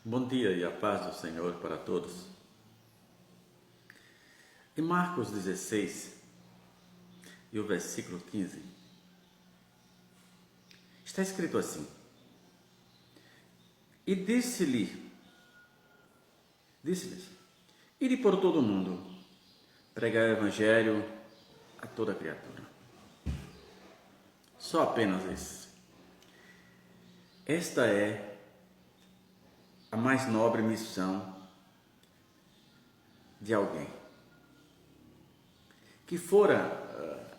Bom dia e a paz do Senhor para todos. Em Marcos 16 e o versículo 15, está escrito assim: E disse-lhes, ide por todo o mundo, pregai o evangelho a toda criatura. Só apenas isso. Esta é a mais nobre missão de alguém que fora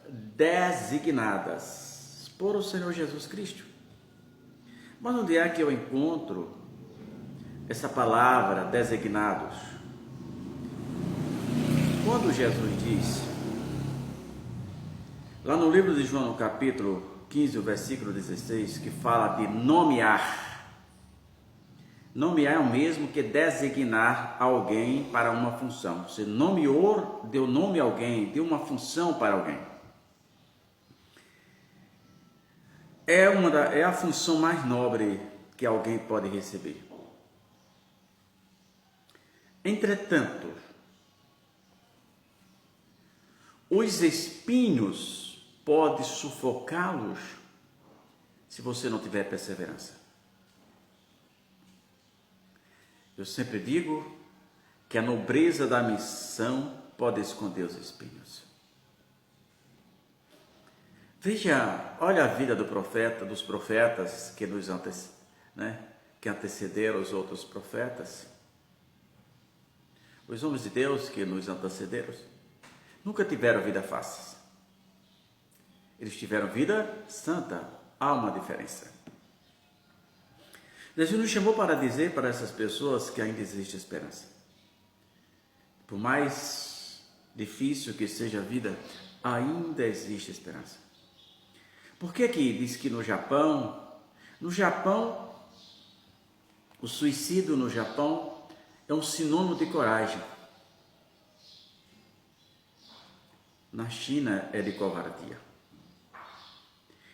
designadas por o Senhor Jesus Cristo. Mas onde é que eu encontro essa palavra designados? Quando Jesus diz, lá no livro de João, no capítulo 15, o versículo 16, que fala de nomear. Nomear é o mesmo que designar alguém para uma função. Você nomeou, deu nome a alguém, deu uma função para alguém. É a função mais nobre que alguém pode receber. Entretanto, os espinhos podem sufocá-los se você não tiver perseverança. Eu sempre digo que a nobreza da missão pode esconder os espinhos. Veja, olha a vida do profeta, dos profetas que que antecederam os outros profetas. Os homens de Deus que nos antecederam nunca tiveram vida fácil. Eles tiveram vida santa. Há uma diferença. Jesus nos chamou para dizer para essas pessoas que ainda existe esperança. Por mais difícil que seja a vida, ainda existe esperança. Por que diz que no Japão, o suicídio no Japão é um sinônimo de coragem. Na China é de covardia.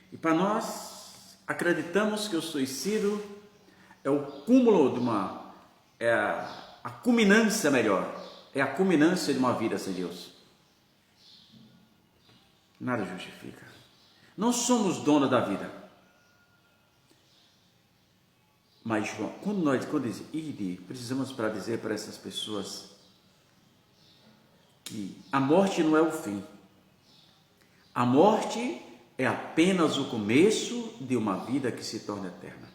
E para nós, acreditamos que o suicídio é o cúmulo a culminância melhor, é a culminância de uma vida sem Deus. Nada justifica. Não somos donos da vida. Mas quando diz ide, precisamos para dizer para essas pessoas que a morte não é o fim. A morte é apenas o começo de uma vida que se torna eterna.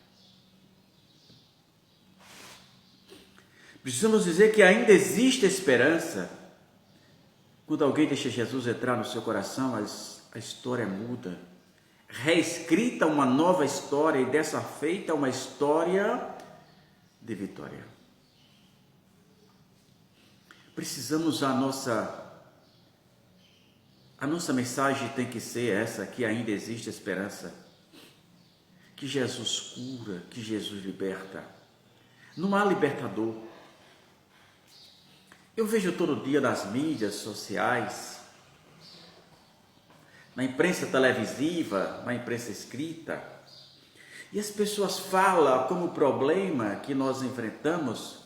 Precisamos dizer que ainda existe esperança. Quando alguém deixa Jesus entrar no seu coração, a história muda. Reescrita uma nova história e dessa feita uma história de vitória. Precisamos a nossa mensagem tem que ser essa, que ainda existe esperança. Que Jesus cura, que Jesus liberta. Não há libertador. Eu vejo todo dia nas mídias sociais, na imprensa televisiva, na imprensa escrita, e as pessoas falam como o problema que nós enfrentamos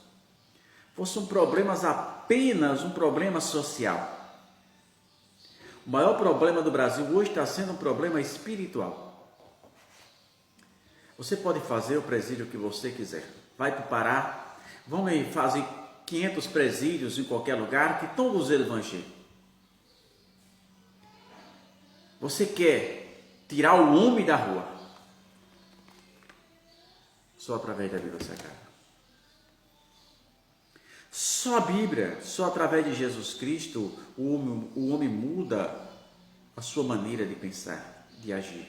fossem problemas apenas um problema social. O maior problema do Brasil hoje está sendo um problema espiritual. Você pode fazer o presídio que você quiser. Vai para o Pará, vamos fazer 500 presídios em qualquer lugar, que todos eles vão encher. Você quer tirar o homem da rua? Só através da Bíblia Sagrada. Só a Bíblia, só através de Jesus Cristo, o homem muda a sua maneira de pensar, de agir.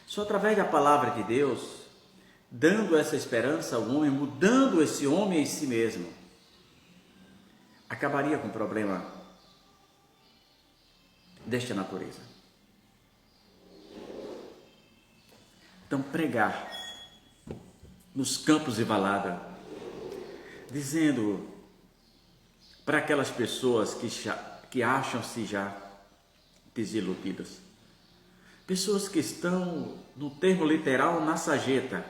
Só através da palavra de Deus, dando essa esperança ao homem, mudando esse homem em si mesmo, acabaria com o problema desta natureza. Então, pregar nos campos de Valada, dizendo para aquelas pessoas que acham-se já desiludidas, pessoas que estão, no termo literal, na sarjeta,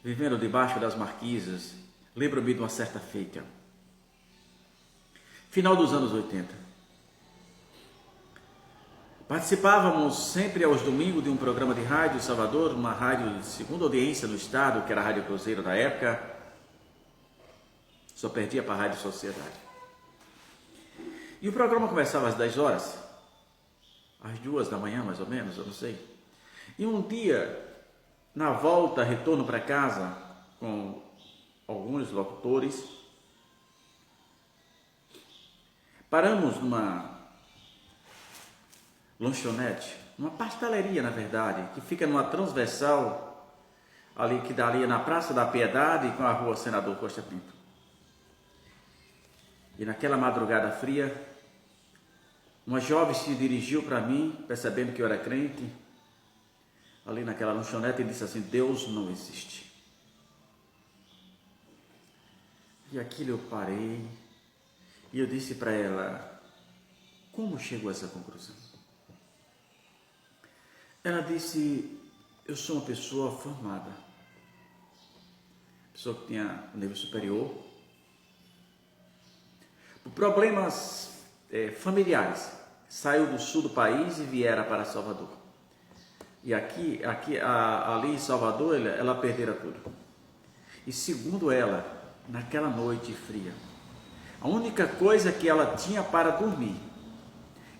vivendo debaixo das marquises. Lembro-me de uma certa feita, final dos anos 80. Participávamos sempre aos domingos de um programa de rádio em Salvador, uma rádio de segunda audiência no estado, que era a Rádio Cruzeiro da época. Só perdia para a Rádio Sociedade. E o programa começava às 10 horas, às 2 da manhã mais ou menos, eu não sei. E um dia, na volta, retorno para casa, com alguns locutores, paramos numa lanchonete, uma pastelaria na verdade, que fica numa transversal, ali que dá ali na Praça da Piedade com a Rua Senador Costa Pinto. E naquela madrugada fria, uma jovem se dirigiu para mim, percebendo que eu era crente, ali naquela lanchonete, e disse assim: Deus não existe. E aquilo eu parei, e eu disse para ela: como chegou a essa conclusão? Ela disse: eu sou uma pessoa formada, pessoa que tinha um nível superior, por problemas familiares, saiu do sul do país e viera para Salvador. E ali em Salvador, ela perdera tudo. E segundo ela, naquela noite fria, a única coisa que ela tinha para dormir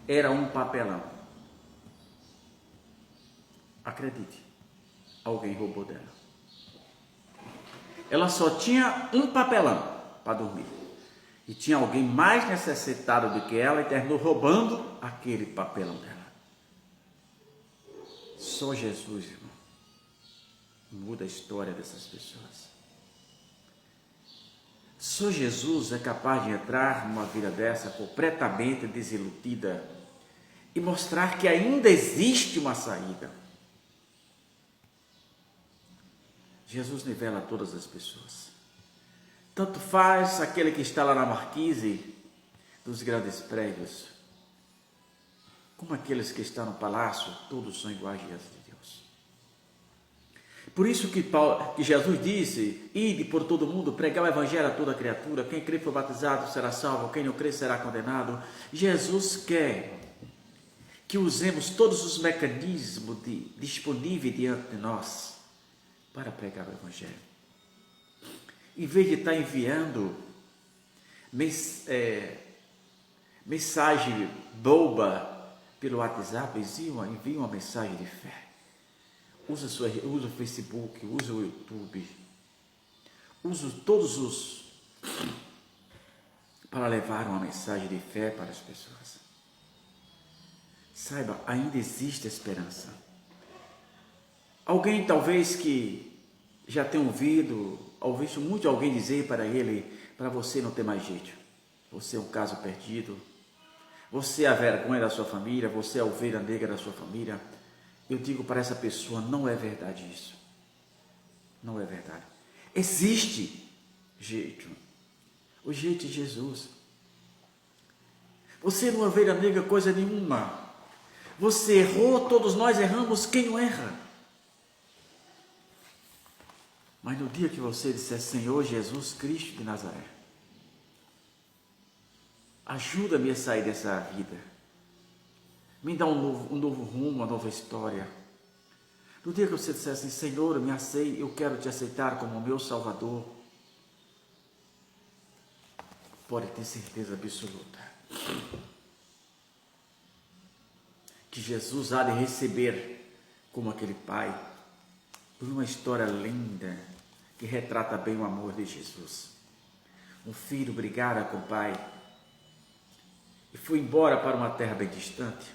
era um papelão. Acredite, alguém roubou dela. Ela só tinha um papelão para dormir. E tinha alguém mais necessitado do que ela e terminou roubando aquele papelão dela. Só Jesus, irmão, muda a história dessas pessoas. Só Jesus é capaz de entrar numa vida dessa completamente desiludida e mostrar que ainda existe uma saída. Jesus nivela todas as pessoas. Tanto faz aquele que está lá na marquise dos grandes prédios, como aqueles que estão no palácio, todos são iguais diante de Deus. Por isso que Jesus disse: ide por todo mundo, pregar o evangelho a toda criatura, quem crê e for batizado será salvo, quem não crê será condenado. Jesus quer que usemos todos os mecanismos disponíveis diante de nós para pregar o evangelho. Em vez de estar enviando mensagem boba pelo WhatsApp, envie uma mensagem de fé. Usa o Facebook, usa o YouTube, usa todos para levar uma mensagem de fé para as pessoas. Saiba, ainda existe esperança. Alguém talvez que já tenha ouvido muito alguém dizer para ele: para você não ter mais jeito, você é um caso perdido, você é a vergonha da sua família, você é a ovelha negra da sua família. Eu digo para essa pessoa: não é verdade isso, não é verdade. Existe jeito, o jeito de Jesus. Você não é ovelha negra coisa nenhuma, você errou, todos nós erramos, quem não erra? Mas no dia que você disser: Senhor Jesus Cristo de Nazaré, ajuda-me a sair dessa vida, me dá um novo rumo, uma nova história. No dia que você disser assim: Senhor, eu quero te aceitar como meu Salvador, pode ter certeza absoluta que Jesus há de receber como aquele pai, por uma história linda que retrata bem o amor de Jesus. Um filho brigara com o pai e foi embora para uma terra bem distante.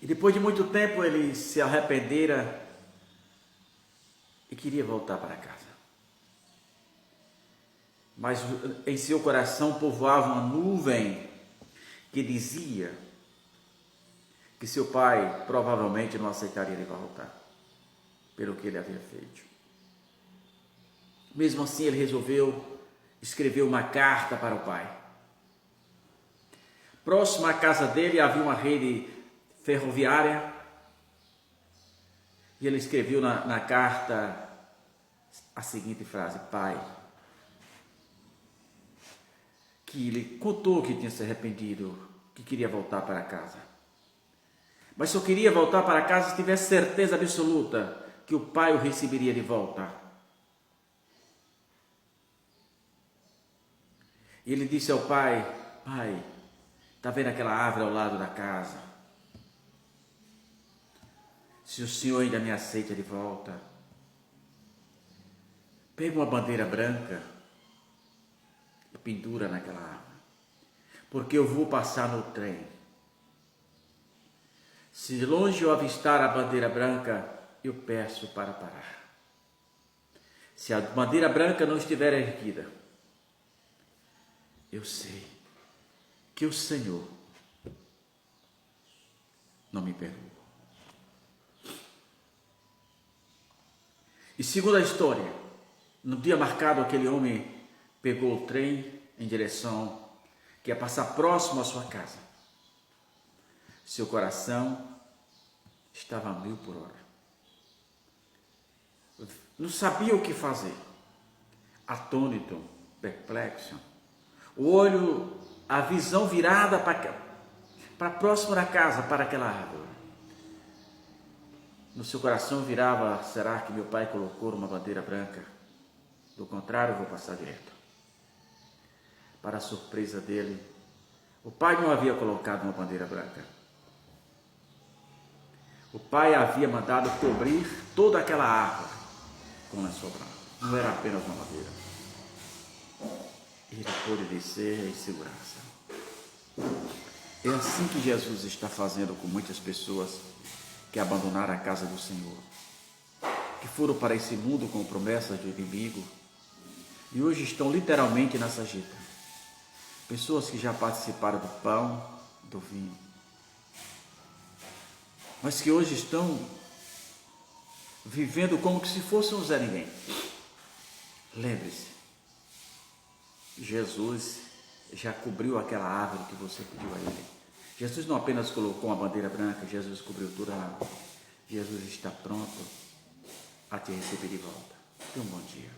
E depois de muito tempo ele se arrependera e queria voltar para casa. Mas em seu coração povoava uma nuvem que dizia que seu pai provavelmente não aceitaria ele voltar pelo que ele havia feito. Mesmo assim, ele resolveu escrever uma carta para o pai. Próximo à casa dele havia uma rede ferroviária E ele escreveu na carta a seguinte frase: Pai, que ele contou que tinha se arrependido, que queria voltar para casa. Mas só queria voltar para casa se tivesse certeza absoluta que o pai o receberia de volta. E ele disse ao pai: Pai, está vendo aquela árvore ao lado da casa? Se o senhor ainda me aceita de volta, pega uma bandeira branca e pendura naquela árvore, porque eu vou passar no trem. Se de longe eu avistar a bandeira branca, eu peço para parar. Se a bandeira branca não estiver erguida, eu sei que o Senhor não me perdoa. E segundo a história, no dia marcado, aquele homem pegou o trem em direção que ia passar próximo à sua casa. Seu coração estava a 1000 por hora. Não sabia o que fazer. Atônito, perplexo. O olho, a visão virada para próximo da casa, para aquela árvore. No seu coração virava: será que meu pai colocou uma bandeira branca? Do contrário, eu vou passar direto. Para a surpresa dele, o pai não havia colocado uma bandeira branca. O pai havia mandado cobrir toda aquela árvore com lençol branco. Não era apenas uma bandeira. Ele pôde descer em segurança. É assim que Jesus está fazendo com muitas pessoas que abandonaram a casa do Senhor, que foram para esse mundo com promessas do inimigo e hoje estão literalmente na sarjeta. Pessoas que já participaram do pão, do vinho, mas que hoje estão vivendo como se fossem um Zé Ninguém. Lembre-se, Jesus já cobriu aquela árvore que você pediu a Ele. Jesus não apenas colocou uma bandeira branca, Jesus cobriu toda a árvore. Jesus está pronto a te receber de volta. Tenha um bom dia.